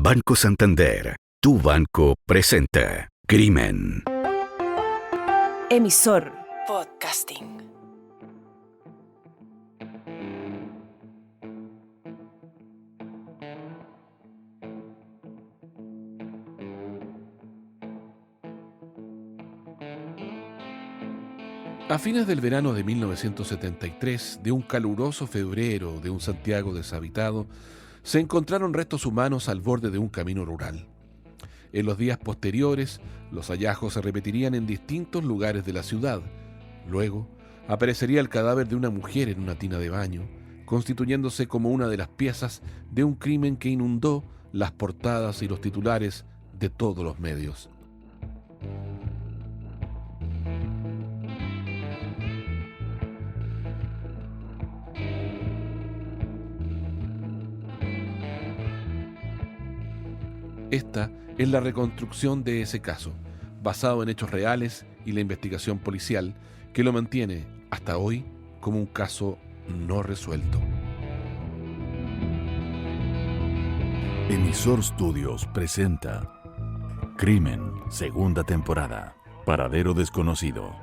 Banco Santander, tu banco presenta Crimen. Emisor Podcasting. A fines del verano de 1973, de un caluroso febrero de un Santiago deshabitado, se encontraron restos humanos al borde de un camino rural. En los días posteriores, los hallazgos se repetirían en distintos lugares de la ciudad. Luego, aparecería el cadáver de una mujer en una tina de baño, constituyéndose como una de las piezas de un crimen que inundó las portadas y los titulares de todos los medios. Esta es la reconstrucción de ese caso, basado en hechos reales y la investigación policial, que lo mantiene hasta hoy como un caso no resuelto. Emisor Studios presenta Crimen, segunda temporada. Paradero desconocido.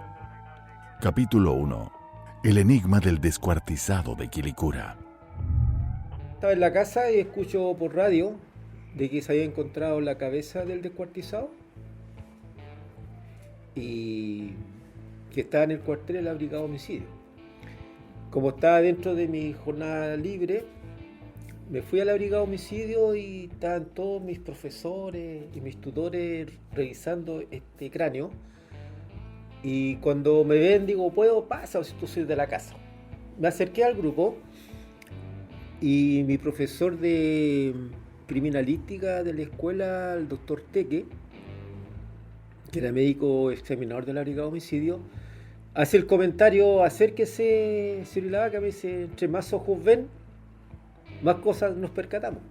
Capítulo 1. El enigma del descuartizado de Quilicura. Estaba en la casa y escucho por radio de que se había encontrado la cabeza del descuartizado y que estaba en el cuartel de la Brigada de Homicidio. Como estaba dentro de mi jornada libre, me fui a la Brigada de Homicidio y estaban todos mis profesores y mis tutores revisando este cráneo. Y cuando me ven digo, ¿puedo? Pasa, o si tú soy de la casa. Me acerqué al grupo y mi profesor de criminalística de la escuela, el doctor Teque, que era médico examinador de la Brigada de Homicidio, hace el comentario: acérquese, señor Lavaca, me dice, entre más ojos ven, más cosas nos percatamos.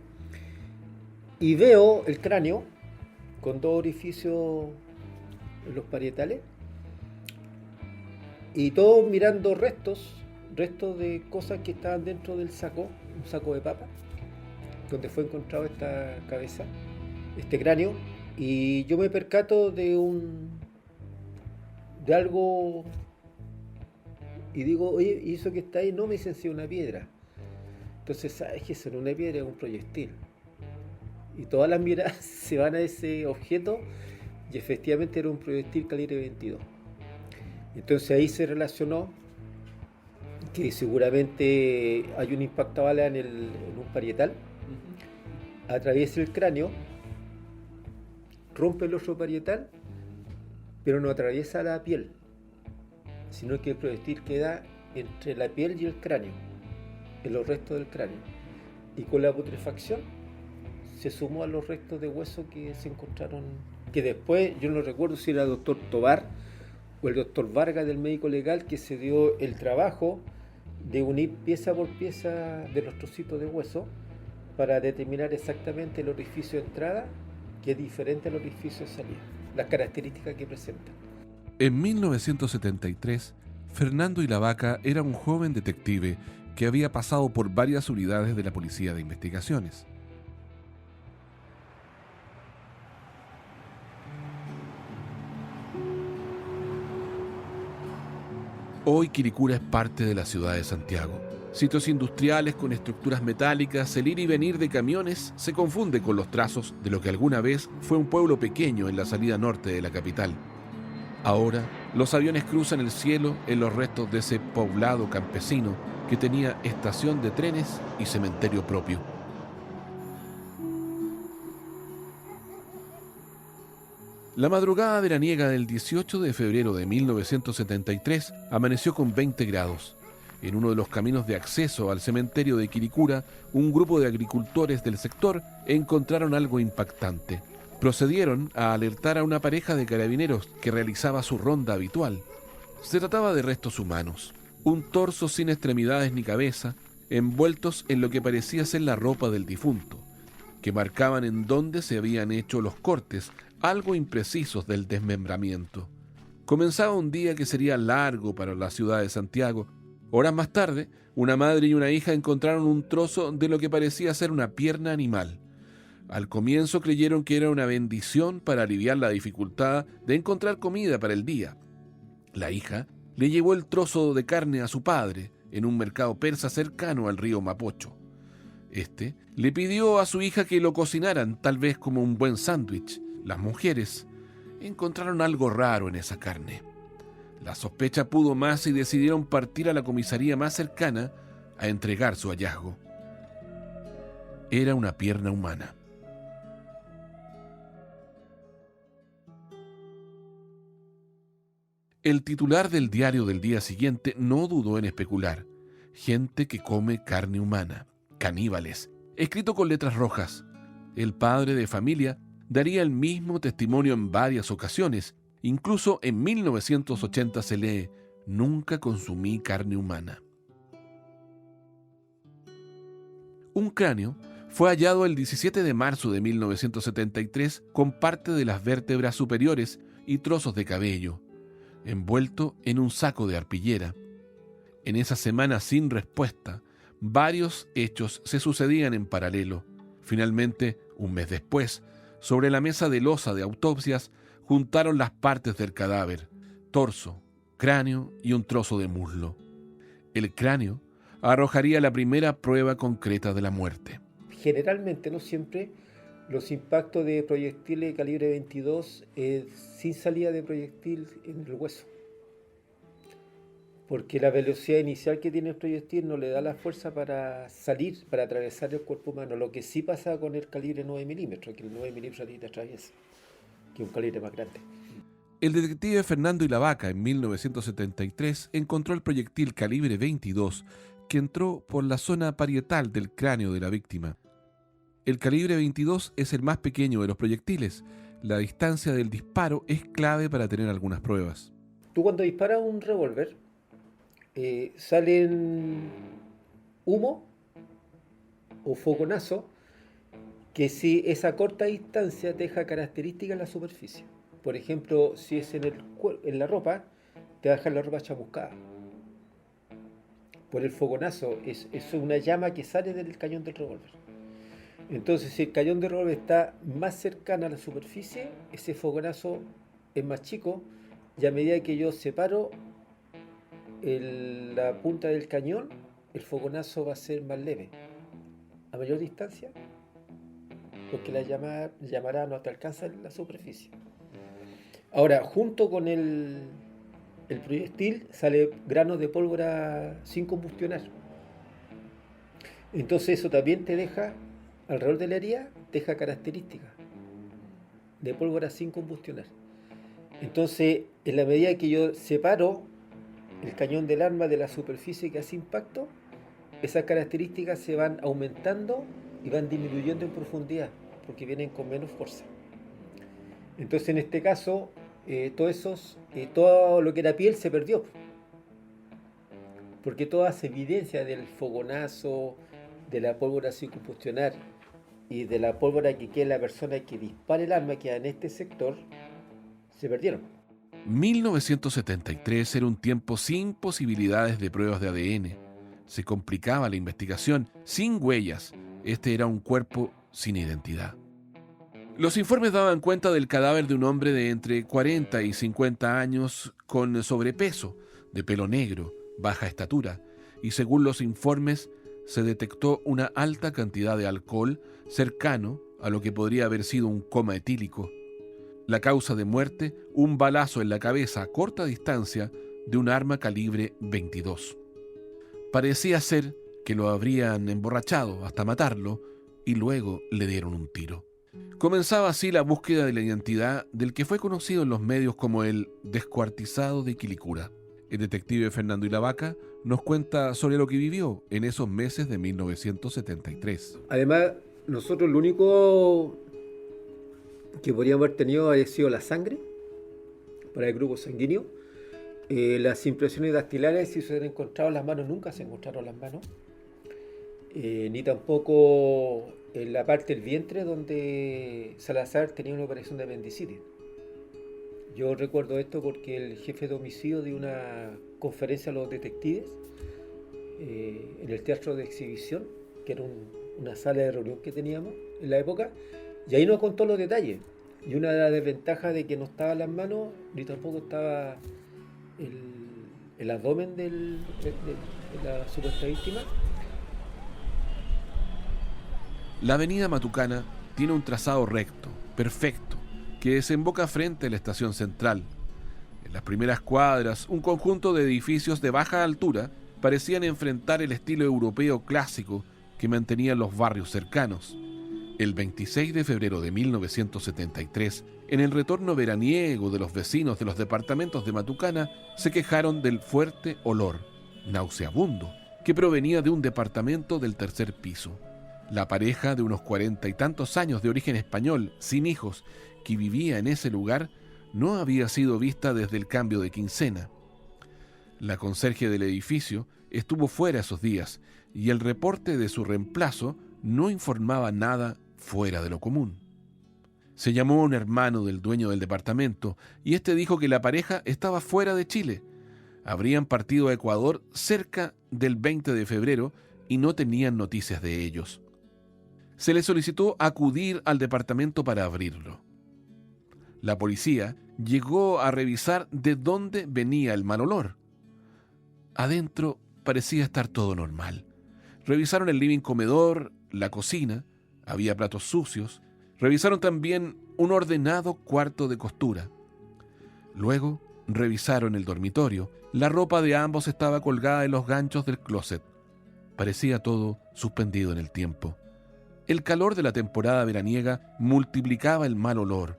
Y veo el cráneo con dos orificios en los parietales y todos mirando restos de cosas que estaban dentro del saco, un saco de papa, donde fue encontrado esta cabeza, este cráneo, y yo me percato de algo y digo, oye, ¿y eso que está ahí? No, me dicen, sí, una piedra. Entonces, ¿sabes qué? Eso no es una piedra, es un proyectil. Y todas las miradas se van a ese objeto y efectivamente era un proyectil calibre 22. Entonces ahí se relacionó que seguramente hay un impacto bala en un parietal, atraviesa el cráneo, rompe el otro parietal, pero no atraviesa la piel, sino que el proyectil queda entre la piel y el cráneo, en los restos del cráneo. Y con la putrefacción se sumó a los restos de hueso que se encontraron, que después, yo no recuerdo si era el doctor Tobar o el doctor Vargas del médico legal, que se dio el trabajo de unir pieza por pieza de los trocitos de hueso para determinar exactamente el orificio de entrada, que es diferente al orificio de salida, las características que presenta. En 1973, Fernando Ilavaca era un joven detective que había pasado por varias unidades de la Policía de Investigaciones. Hoy Quilicura es parte de la ciudad de Santiago. Sitios industriales con estructuras metálicas, el ir y venir de camiones se confunde con los trazos de lo que alguna vez fue un pueblo pequeño en la salida norte de la capital. Ahora, los aviones cruzan el cielo en los restos de ese poblado campesino que tenía estación de trenes y cementerio propio. La madrugada veraniega del 18 de febrero de 1973 amaneció con 20 grados. En uno de los caminos de acceso al cementerio de Quilicura, un grupo de agricultores del sector encontraron algo impactante. Procedieron a alertar a una pareja de carabineros que realizaba su ronda habitual. Se trataba de restos humanos, un torso sin extremidades ni cabeza, envueltos en lo que parecía ser la ropa del difunto, que marcaban en dónde se habían hecho los cortes, algo imprecisos del desmembramiento. Comenzaba un día que sería largo para la ciudad de Santiago. Horas más tarde, una madre y una hija encontraron un trozo de lo que parecía ser una pierna animal. Al comienzo creyeron que era una bendición para aliviar la dificultad de encontrar comida para el día. La hija le llevó el trozo de carne a su padre en un mercado persa cercano al río Mapocho. Este le pidió a su hija que lo cocinaran, tal vez como un buen sándwich. Las mujeres encontraron algo raro en esa carne. La sospecha pudo más y decidieron partir a la comisaría más cercana a entregar su hallazgo. Era una pierna humana. El titular del diario del día siguiente no dudó en especular. Gente que come carne humana. Caníbales. Escrito con letras rojas. El padre de familia daría el mismo testimonio en varias ocasiones. Incluso en 1980 se lee: nunca consumí carne humana. Un cráneo fue hallado el 17 de marzo de 1973 con parte de las vértebras superiores y trozos de cabello, envuelto en un saco de arpillera. En esa semana sin respuesta, varios hechos se sucedían en paralelo. Finalmente, un mes después, sobre la mesa de loza de autopsias, juntaron las partes del cadáver: torso, cráneo y un trozo de muslo. El cráneo arrojaría la primera prueba concreta de la muerte. Generalmente, no siempre, los impactos de proyectiles de calibre 22 sin salida de proyectil en el hueso. Porque la velocidad inicial que tiene el proyectil no le da la fuerza para salir, para atravesar el cuerpo humano. Lo que sí pasa con el calibre 9 milímetros, que el 9 milímetros te atraviesa, que es un calibre más grande. El detective Fernando Ilavaca, en 1973, encontró el proyectil calibre 22 que entró por la zona parietal del cráneo de la víctima. El calibre 22 es el más pequeño de los proyectiles. La distancia del disparo es clave para tener algunas pruebas. Tú cuando disparas un revólver, salen humo o fogonazo que si esa corta distancia te deja características en la superficie. Por ejemplo, si es en la ropa, te va a dejar la ropa chamuscada. Por el fogonazo, es una llama que sale del cañón del revólver. Entonces, si el cañón del revólver está más cercano a la superficie, ese fogonazo es más chico, y a medida que yo separo la punta del cañón, el fogonazo va a ser más leve. A mayor distancia, porque la llamará no te alcanza la superficie. Ahora, junto con el proyectil sale granos de pólvora sin combustionar. Entonces eso también te deja, alrededor de la herida, deja características de pólvora sin combustionar. Entonces, en la medida que yo separo el cañón del arma de la superficie que hace impacto, esas características se van aumentando y van disminuyendo en profundidad, porque vienen con menos fuerza. Entonces, en este caso, todo lo que era piel se perdió, porque todas evidencias del fogonazo, de la pólvora sin combustionar y de la pólvora que queda en la persona que dispara el arma, que en este sector, se perdieron. 1973 era un tiempo sin posibilidades de pruebas de ADN. Se complicaba la investigación, sin huellas. Este era un cuerpo sin identidad. Los informes daban cuenta del cadáver de un hombre de entre 40 y 50 años con sobrepeso, de pelo negro, baja estatura, y según los informes se detectó una alta cantidad de alcohol cercano a lo que podría haber sido un coma etílico. La causa de muerte, un balazo en la cabeza a corta distancia de un arma calibre 22. Parecía ser que lo habrían emborrachado hasta matarlo y luego le dieron un tiro. Comenzaba así la búsqueda de la identidad del que fue conocido en los medios como el descuartizado de Quilicura. El detective Fernando Ilavaca nos cuenta sobre lo que vivió en esos meses de 1973. Además, nosotros lo único que podríamos haber tenido habría sido la sangre para el grupo sanguíneo. Las impresiones dactilares, si se han encontrado las manos, nunca se encontraron las manos. Ni tampoco en la parte del vientre donde Salazar tenía una operación de apendicitis. Yo recuerdo esto porque el jefe de homicidio dio una conferencia a los detectives en el teatro de exhibición, que era una sala de reunión que teníamos en la época, y ahí nos contó los detalles. Y una de las desventajas de que no estaban las manos, ni tampoco estaba el abdomen de la supuesta víctima. La avenida Matucana tiene un trazado recto, perfecto, que desemboca frente a la estación central. En las primeras cuadras, un conjunto de edificios de baja altura parecían enfrentar el estilo europeo clásico que mantenían los barrios cercanos. El 26 de febrero de 1973, en el retorno veraniego de los vecinos de los departamentos de Matucana, se quejaron del fuerte olor, nauseabundo, que provenía de un departamento del tercer piso. La pareja de unos 40 y tantos años de origen español, sin hijos, que vivía en ese lugar, no había sido vista desde el cambio de quincena. La conserje del edificio estuvo fuera esos días y el reporte de su reemplazo no informaba nada fuera de lo común. Se llamó a un hermano del dueño del departamento y este dijo que la pareja estaba fuera de Chile. Habrían partido a Ecuador cerca del 20 de febrero y no tenían noticias de ellos. Se le solicitó acudir al departamento para abrirlo. La policía llegó a revisar de dónde venía el mal olor. Adentro parecía estar todo normal. Revisaron el living comedor, la cocina, había platos sucios. Revisaron también un ordenado cuarto de costura. Luego revisaron el dormitorio. La ropa de ambos estaba colgada en los ganchos del closet. Parecía todo suspendido en el tiempo. El calor de la temporada veraniega multiplicaba el mal olor.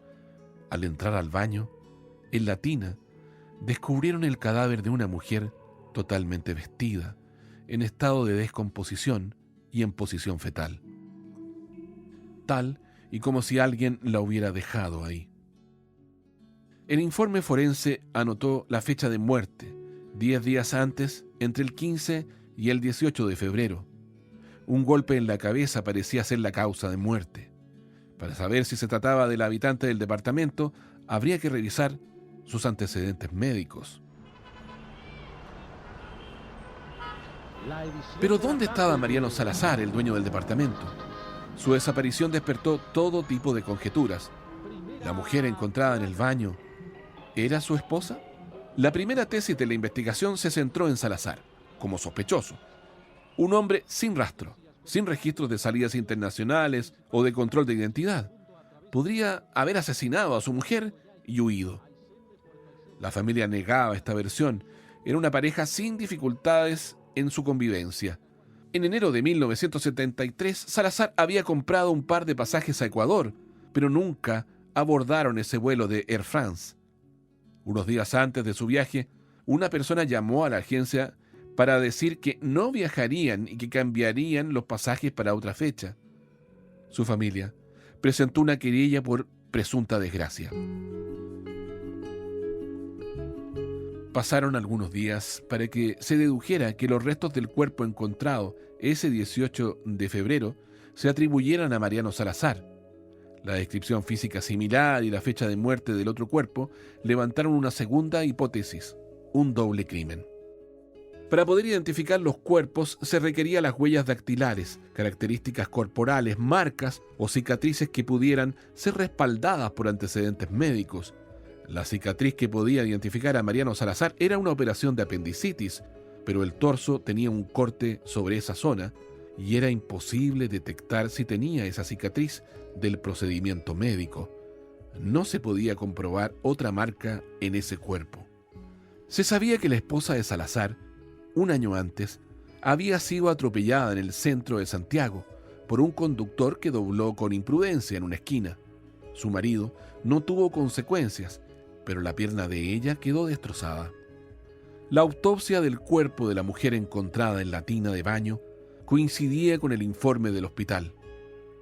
Al entrar al baño, en la tina, descubrieron el cadáver de una mujer totalmente vestida, en estado de descomposición y en posición fetal. Tal y como si alguien la hubiera dejado ahí. El informe forense anotó la fecha de muerte, 10 días antes, entre el 15 y el 18 de febrero. Un golpe en la cabeza parecía ser la causa de muerte. Para saber si se trataba del habitante del departamento, habría que revisar sus antecedentes médicos. Pero ¿dónde estaba Mariano Salazar, el dueño del departamento? Su desaparición despertó todo tipo de conjeturas. ¿La mujer encontrada en el baño era su esposa? La primera tesis de la investigación se centró en Salazar, como sospechoso. Un hombre sin rastro, sin registros de salidas internacionales o de control de identidad. Podría haber asesinado a su mujer y huido. La familia negaba esta versión. Era una pareja sin dificultades en su convivencia. En enero de 1973, Salazar había comprado un par de pasajes a Ecuador, pero nunca abordaron ese vuelo de Air France. Unos días antes de su viaje, una persona llamó a la agencia para decir que no viajarían y que cambiarían los pasajes para otra fecha. Su familia presentó una querella por presunta desgracia. Pasaron algunos días para que se dedujera que los restos del cuerpo encontrado ese 18 de febrero se atribuyeran a Mariano Salazar. La descripción física similar y la fecha de muerte del otro cuerpo levantaron una segunda hipótesis, un doble crimen. Para poder identificar los cuerpos se requerían las huellas dactilares, características corporales, marcas o cicatrices que pudieran ser respaldadas por antecedentes médicos. La cicatriz que podía identificar a Mariano Salazar era una operación de apendicitis, pero el torso tenía un corte sobre esa zona y era imposible detectar si tenía esa cicatriz del procedimiento médico. No se podía comprobar otra marca en ese cuerpo. Se sabía que la esposa de Salazar, un año antes, había sido atropellada en el centro de Santiago por un conductor que dobló con imprudencia en una esquina. Su marido no tuvo consecuencias, pero la pierna de ella quedó destrozada. La autopsia del cuerpo de la mujer encontrada en la tina de baño coincidía con el informe del hospital.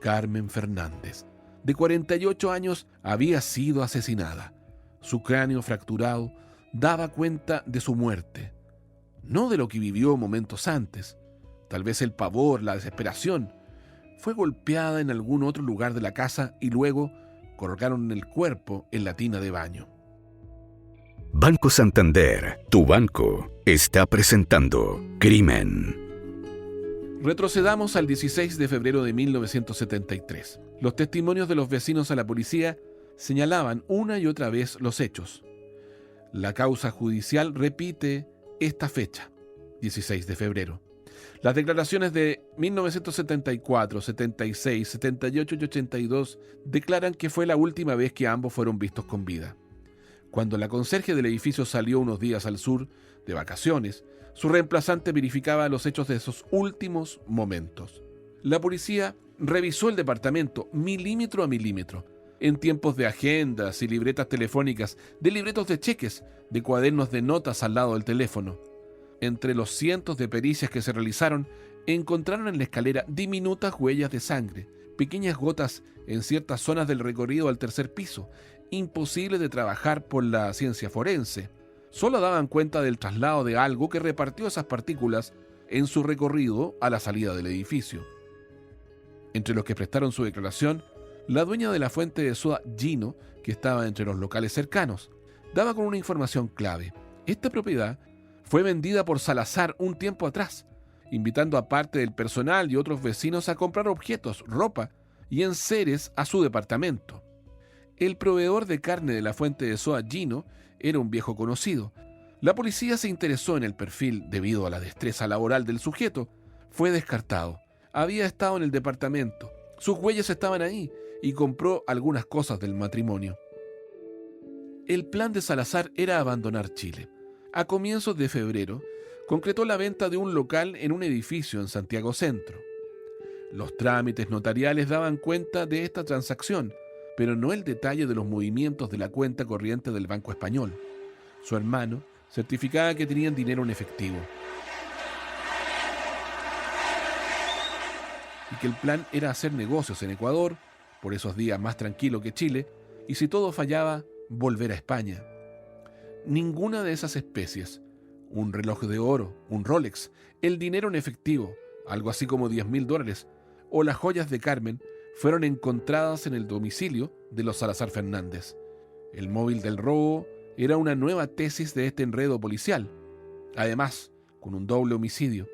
Carmen Fernández, de 48 años, había sido asesinada. Su cráneo fracturado daba cuenta de su muerte, no de lo que vivió momentos antes. Tal vez el pavor, la desesperación. Fue golpeada en algún otro lugar de la casa y luego colocaron el cuerpo en la tina de baño. Banco Santander, tu banco, está presentando Crimen. Retrocedamos al 16 de febrero de 1973. Los testimonios de los vecinos a la policía señalaban una y otra vez los hechos. La causa judicial repite esta fecha, 16 de febrero. Las declaraciones de 1974, 76, 78 y 82 declaran que fue la última vez que ambos fueron vistos con vida. Cuando la conserje del edificio salió unos días al sur de vacaciones, su reemplazante verificaba los hechos de esos últimos momentos. La policía revisó el departamento milímetro a milímetro, en tiempos de agendas y libretas telefónicas, de libretos de cheques, de cuadernos de notas al lado del teléfono. Entre los cientos de pericias que se realizaron, encontraron en la escalera diminutas huellas de sangre, pequeñas gotas en ciertas zonas del recorrido al tercer piso, imposible de trabajar por la ciencia forense. Solo daban cuenta del traslado de algo que repartió esas partículas en su recorrido a la salida del edificio. Entre los que prestaron su declaración, la dueña de la fuente de soda, Gino, que estaba entre los locales cercanos, daba con una información clave. Esta propiedad fue vendida por Salazar un tiempo atrás, invitando a parte del personal y otros vecinos a comprar objetos, ropa y enseres a su departamento. El proveedor de carne de la fuente de soda, Gino, era un viejo conocido. La policía se interesó en el perfil debido a la destreza laboral del sujeto. Fue descartado. Había estado en el departamento. Sus huellas estaban ahí y compró algunas cosas del matrimonio. El plan de Salazar era abandonar Chile. A comienzos de febrero, concretó la venta de un local en un edificio en Santiago Centro. Los trámites notariales daban cuenta de esta transacción, pero no el detalle de los movimientos de la cuenta corriente del Banco Español. Su hermano certificaba que tenían dinero en efectivo y que el plan era hacer negocios en Ecuador, por esos días más tranquilo que Chile, y si todo fallaba, volver a España. Ninguna de esas especies, un reloj de oro, un Rolex, el dinero en efectivo, algo así como $10,000, o las joyas de Carmen, fueron encontradas en el domicilio de los Salazar Fernández. El móvil del robo era una nueva tesis de este enredo policial, además con un doble homicidio.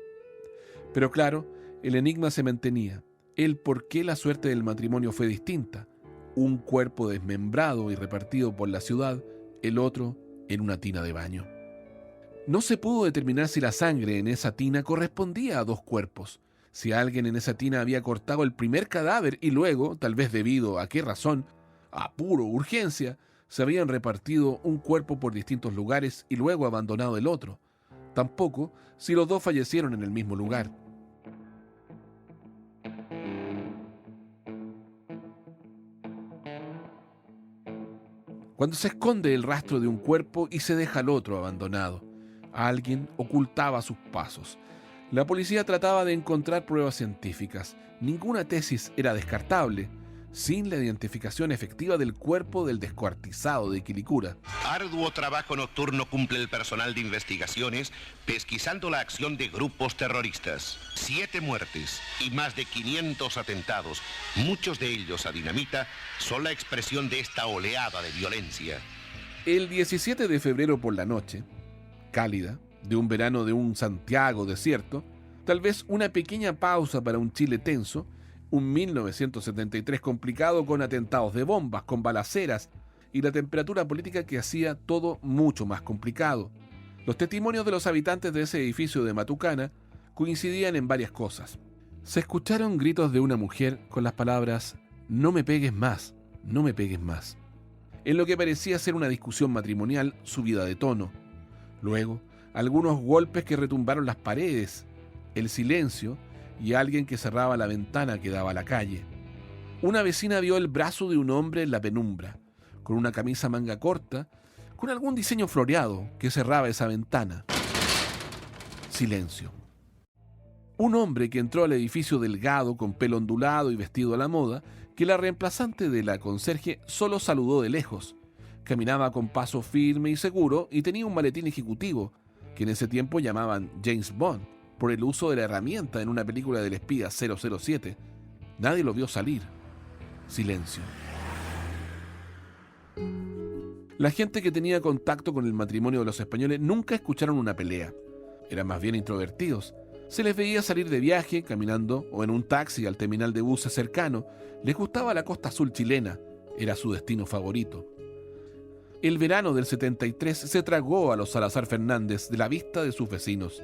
Pero claro, el enigma se mantenía, el por qué la suerte del matrimonio fue distinta. Un cuerpo desmembrado y repartido por la ciudad, el otro en una tina de baño. No se pudo determinar si la sangre en esa tina correspondía a dos cuerpos, si alguien en esa tina había cortado el primer cadáver y luego, tal vez debido a qué razón, apuro, urgencia, se habían repartido un cuerpo por distintos lugares y luego abandonado el otro. Tampoco si los dos fallecieron en el mismo lugar. Cuando se esconde el rastro de un cuerpo y se deja al otro abandonado, alguien ocultaba sus pasos. La policía trataba de encontrar pruebas científicas. Ninguna tesis era descartable, sin la identificación efectiva del cuerpo del descuartizado de Quilicura. Arduo trabajo nocturno cumple el personal de investigaciones pesquisando la acción de grupos terroristas. 7 muertes y más de 500 atentados, muchos de ellos a dinamita, son la expresión de esta oleada de violencia. El 17 de febrero por la noche, cálida, de un verano de un Santiago desierto, tal vez una pequeña pausa para un Chile tenso, un 1973 complicado con atentados de bombas, con balaceras y la temperatura política que hacía todo mucho más complicado. Los testimonios de los habitantes de ese edificio de Matucana coincidían en varias cosas. Se escucharon gritos de una mujer con las palabras «No me pegues más, no me pegues más», en lo que parecía ser una discusión matrimonial subida de tono. Luego, algunos golpes que retumbaron las paredes, el silencio y alguien que cerraba la ventana que daba a la calle. Una vecina vio el brazo de un hombre en la penumbra, con una camisa manga corta, con algún diseño floreado que cerraba esa ventana. Silencio. Un hombre que entró al edificio delgado, con pelo ondulado y vestido a la moda, que la reemplazante de la conserje solo saludó de lejos. Caminaba con paso firme y seguro y tenía un maletín ejecutivo, que en ese tiempo llamaban James Bond, por el uso de la herramienta en una película del espía 007. Nadie lo vio salir. Silencio. La gente que tenía contacto con el matrimonio de los españoles nunca escucharon una pelea. Eran más bien introvertidos. Se les veía salir de viaje, caminando o en un taxi al terminal de buses cercano. Les gustaba la costa azul chilena, era su destino favorito. El verano del 73 se tragó a los Salazar Fernández de la vista de sus vecinos,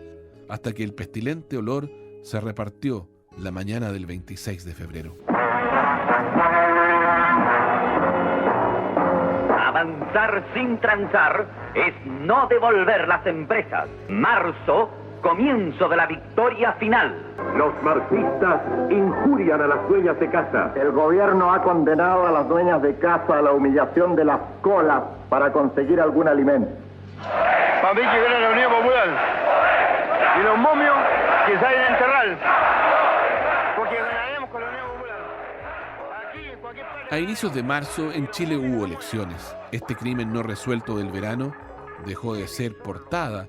hasta que el pestilente olor se repartió la mañana del 26 de febrero. Avanzar sin transar es no devolver las empresas. Marzo, comienzo de la victoria final. Los marxistas injurian a las dueñas de casa. El gobierno ha condenado a las dueñas de casa a la humillación de las colas para conseguir algún alimento. Para mí que viene la Unión Popular. Y los momios que salen a enterrar. Porque ganaremos con la Unión Popular. Aquí, en cualquier parte. A inicios de marzo en Chile hubo elecciones. Este crimen no resuelto del verano dejó de ser portada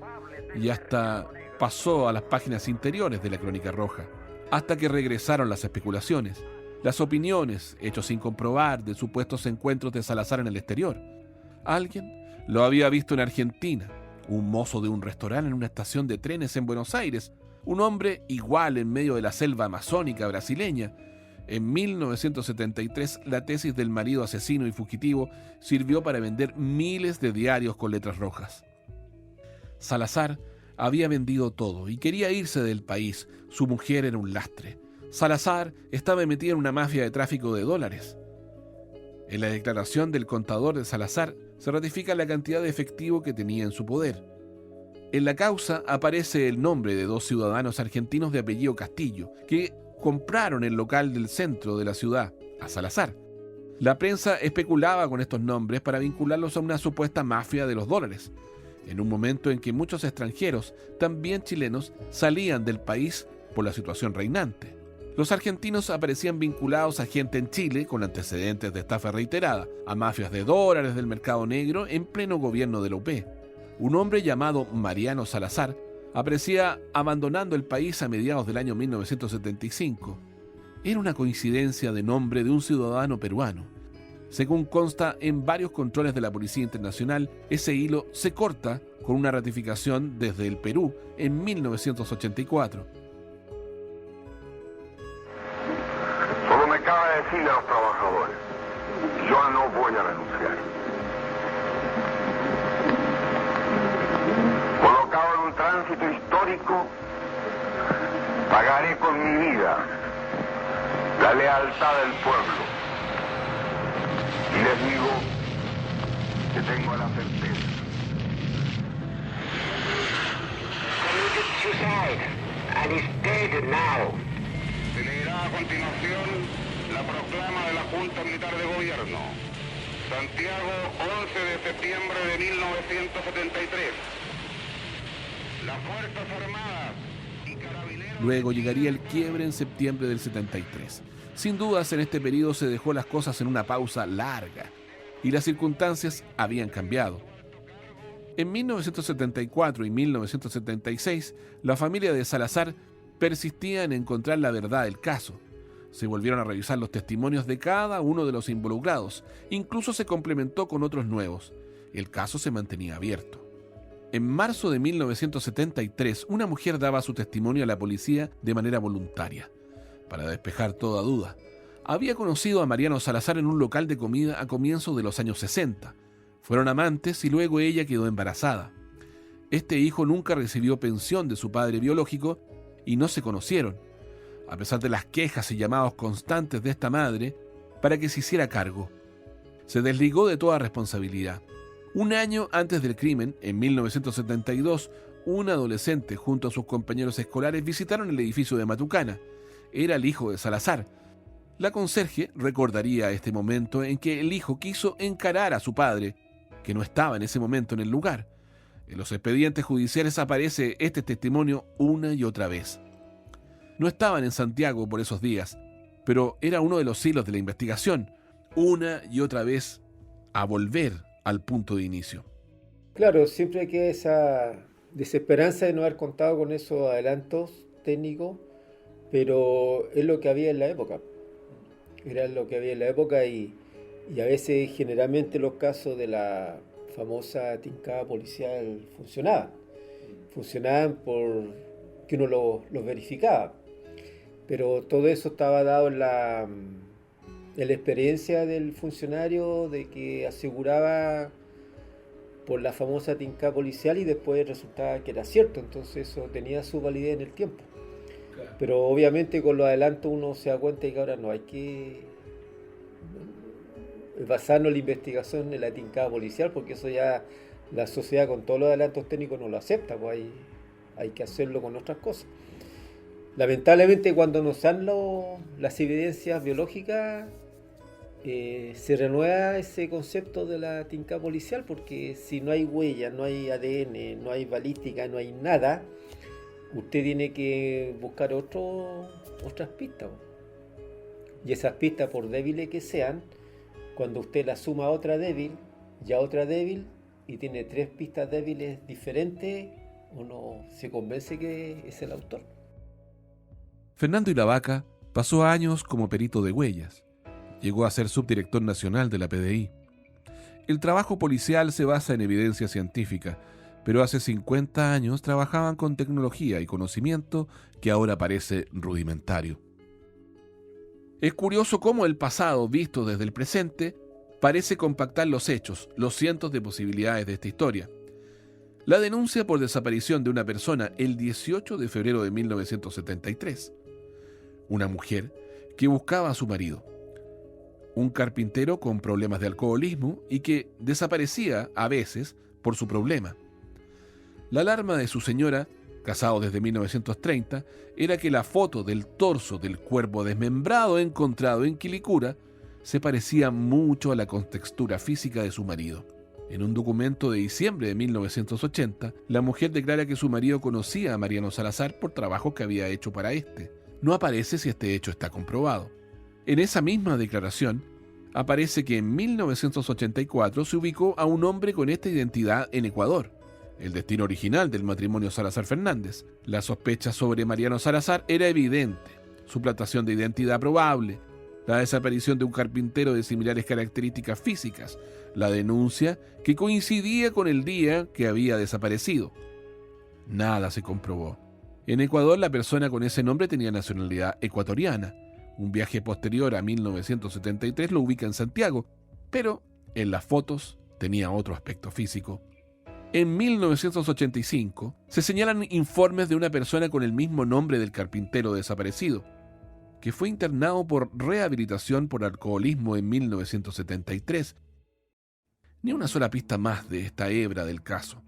y hasta pasó a las páginas interiores de la Crónica Roja, hasta que regresaron las especulaciones, las opiniones, hechos sin comprobar, de supuestos encuentros de Salazar en el exterior. Alguien lo había visto en Argentina, un mozo de un restaurante en una estación de trenes en Buenos Aires, un hombre igual en medio de la selva amazónica brasileña. En 1973, la tesis del marido asesino y fugitivo sirvió para vender miles de diarios con letras rojas. Salazar había vendido todo y quería irse del país. Su mujer era un lastre. Salazar estaba metido en una mafia de tráfico de dólares. En la declaración del contador de Salazar se ratifica la cantidad de efectivo que tenía en su poder. En la causa aparece el nombre de 2 ciudadanos argentinos de apellido Castillo, que compraron el local del centro de la ciudad a Salazar. La prensa especulaba con estos nombres para vincularlos a una supuesta mafia de los dólares, en un momento en que muchos extranjeros, también chilenos, salían del país por la situación reinante. Los argentinos aparecían vinculados a gente en Chile con antecedentes de estafa reiterada, a mafias de dólares del mercado negro en pleno gobierno de la UP. Un hombre llamado Mariano Salazar aparecía abandonando el país a mediados del año 1975. Era una coincidencia de nombre de un ciudadano peruano. Según consta en varios controles de la Policía Internacional, ese hilo se corta con una ratificación desde el Perú en 1984. Solo me cabe decirle a los trabajadores, yo no voy a renunciar. Colocado en un tránsito histórico, pagaré con mi vida la lealtad del pueblo. Y les digo que tengo la certeza. Se leerá a continuación la proclama de la Junta Militar de Gobierno. Santiago, 11 de septiembre de 1973. Las Fuerzas Armadas y Carabineros... Luego llegaría el quiebre en septiembre del 73. Sin dudas, en este periodo se dejó las cosas en una pausa larga y las circunstancias habían cambiado. En 1974 y 1976, la familia de Salazar persistía en encontrar la verdad del caso. Se volvieron a revisar los testimonios de cada uno de los involucrados, incluso se complementó con otros nuevos. El caso se mantenía abierto. En marzo de 1973, una mujer daba su testimonio a la policía de manera voluntaria, para despejar toda duda. Había conocido a Mariano Salazar en un local de comida a comienzos de los años 60. Fueron amantes y luego ella quedó embarazada. Este hijo nunca recibió pensión de su padre biológico y no se conocieron, a pesar de las quejas y llamados constantes de esta madre para que se hiciera cargo. Se desligó de toda responsabilidad. Un año antes del crimen, en 1972, un adolescente junto a sus compañeros escolares visitaron el edificio de Matucana. Era el hijo de Salazar. La conserje recordaría este momento en que el hijo quiso encarar a su padre, que no estaba en ese momento en el lugar. En los expedientes judiciales aparece este testimonio una y otra vez. No estaban en Santiago por esos días, pero era uno de los hilos de la investigación, una y otra vez a volver al punto de inicio. Claro, siempre queda esa desesperanza de no haber contado con esos adelantos técnicos, pero es lo que había en la época. Era lo que había en la época y a veces, generalmente, los casos de la famosa tincada policial funcionaban. Funcionaban que uno los verificaba. Pero todo eso estaba dado en la experiencia del funcionario de que aseguraba por la famosa tinca policial y después resultaba que era cierto, entonces eso tenía su validez en el tiempo. Claro. Pero obviamente con los adelantos uno se da cuenta de que ahora no hay que basarnos en la investigación en la tinca policial, porque eso ya la sociedad con todos los adelantos técnicos no lo acepta, pues hay que hacerlo con otras cosas. Lamentablemente cuando nos dan las evidencias biológicas se renueva ese concepto de la tinca policial, porque si no hay huellas, no hay ADN, no hay balística, no hay nada, usted tiene que buscar otras pistas. Y esas pistas, por débiles que sean, cuando usted la suma a otra débil, y tiene 3 pistas débiles diferentes, uno se convence que es el autor. Fernando Ilavaca pasó años como perito de huellas. Llegó a ser subdirector nacional de la PDI. El trabajo policial se basa en evidencia científica, pero hace 50 años trabajaban con tecnología y conocimiento que ahora parece rudimentario. Es curioso cómo el pasado, visto desde el presente, parece compactar los hechos, los cientos de posibilidades de esta historia. La denuncia por desaparición de una persona el 18 de febrero de 1973. Una mujer que buscaba a su marido. Un carpintero con problemas de alcoholismo y que desaparecía a veces por su problema. La alarma de su señora, casado desde 1930, era que la foto del torso del cuerpo desmembrado encontrado en Quilicura se parecía mucho a la contextura física de su marido. En un documento de diciembre de 1980, la mujer declara que su marido conocía a Mariano Salazar por trabajo que había hecho para este. No aparece si este hecho está comprobado. En esa misma declaración, aparece que en 1984 se ubicó a un hombre con esta identidad en Ecuador, el destino original del matrimonio Salazar-Fernández. La sospecha sobre Mariano Salazar era evidente, suplantación de identidad probable, la desaparición de un carpintero de similares características físicas, la denuncia que coincidía con el día que había desaparecido. Nada se comprobó. En Ecuador, la persona con ese nombre tenía nacionalidad ecuatoriana. Un viaje posterior a 1973 lo ubica en Santiago, pero en las fotos tenía otro aspecto físico. En 1985 se señalan informes de una persona con el mismo nombre del carpintero desaparecido, que fue internado por rehabilitación por alcoholismo en 1973. Ni una sola pista más de esta hebra del caso.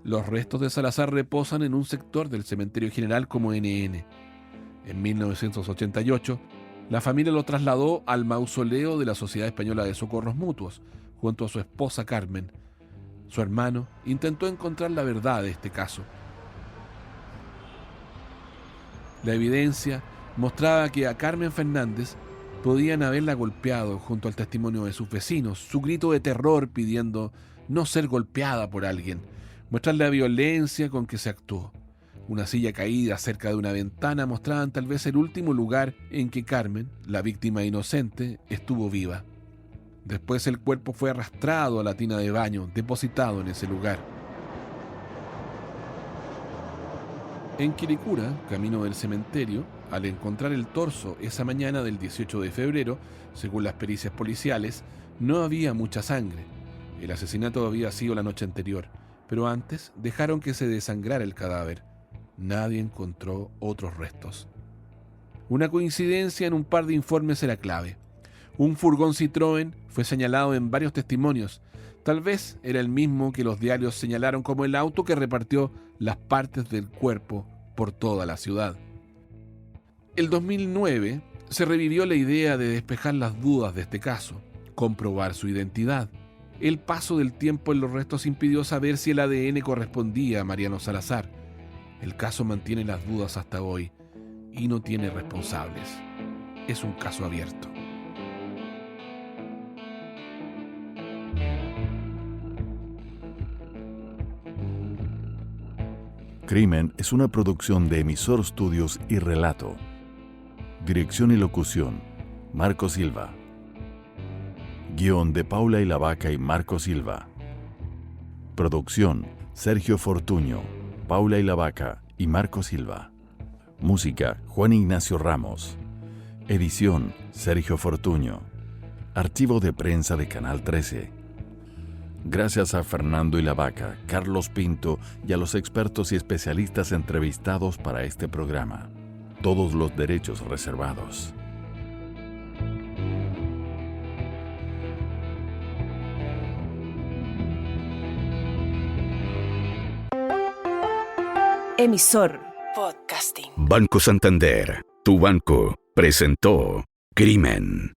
Los restos de Salazar reposan en un sector del cementerio general como NN. En 1988, la familia lo trasladó al mausoleo de la Sociedad Española de Socorros Mutuos, junto a su esposa Carmen. Su hermano intentó encontrar la verdad de este caso. La evidencia mostraba que a Carmen Fernández podían haberla golpeado junto al testimonio de sus vecinos, su grito de terror pidiendo no ser golpeada por alguien, muestran la violencia con que se actuó. Una silla caída cerca de una ventana mostraban tal vez el último lugar en que Carmen, la víctima inocente, estuvo viva. Después el cuerpo fue arrastrado a la tina de baño, depositado en ese lugar. En Quilicura, camino del cementerio, al encontrar el torso esa mañana del 18 de febrero, según las pericias policiales, no había mucha sangre. El asesinato había sido la noche anterior, pero antes dejaron que se desangrara el cadáver. Nadie encontró otros restos. Una coincidencia en un par de informes era clave. Un furgón Citroën fue señalado en varios testimonios. Tal vez era el mismo que los diarios señalaron como el auto que repartió las partes del cuerpo por toda la ciudad. El 2009 se revivió la idea de despejar las dudas de este caso, comprobar su identidad. El paso del tiempo en los restos impidió saber si el ADN correspondía a Mariano Salazar. El caso mantiene las dudas hasta hoy y no tiene responsables. Es un caso abierto. Crimen es una producción de Emisor Studios y Relato. Dirección y locución, Marco Silva. Guión de Paula y la Vaca y Marco Silva. Producción: Sergio Fortuño, Paula y la Vaca y Marco Silva. Música: Juan Ignacio Ramos. Edición: Sergio Fortuño. Archivo de prensa de Canal 13. Gracias a Fernando y la Vaca, Carlos Pinto y a los expertos y especialistas entrevistados para este programa. Todos los derechos reservados. Emisor Podcasting. Banco Santander, tu banco, presentó Crimen.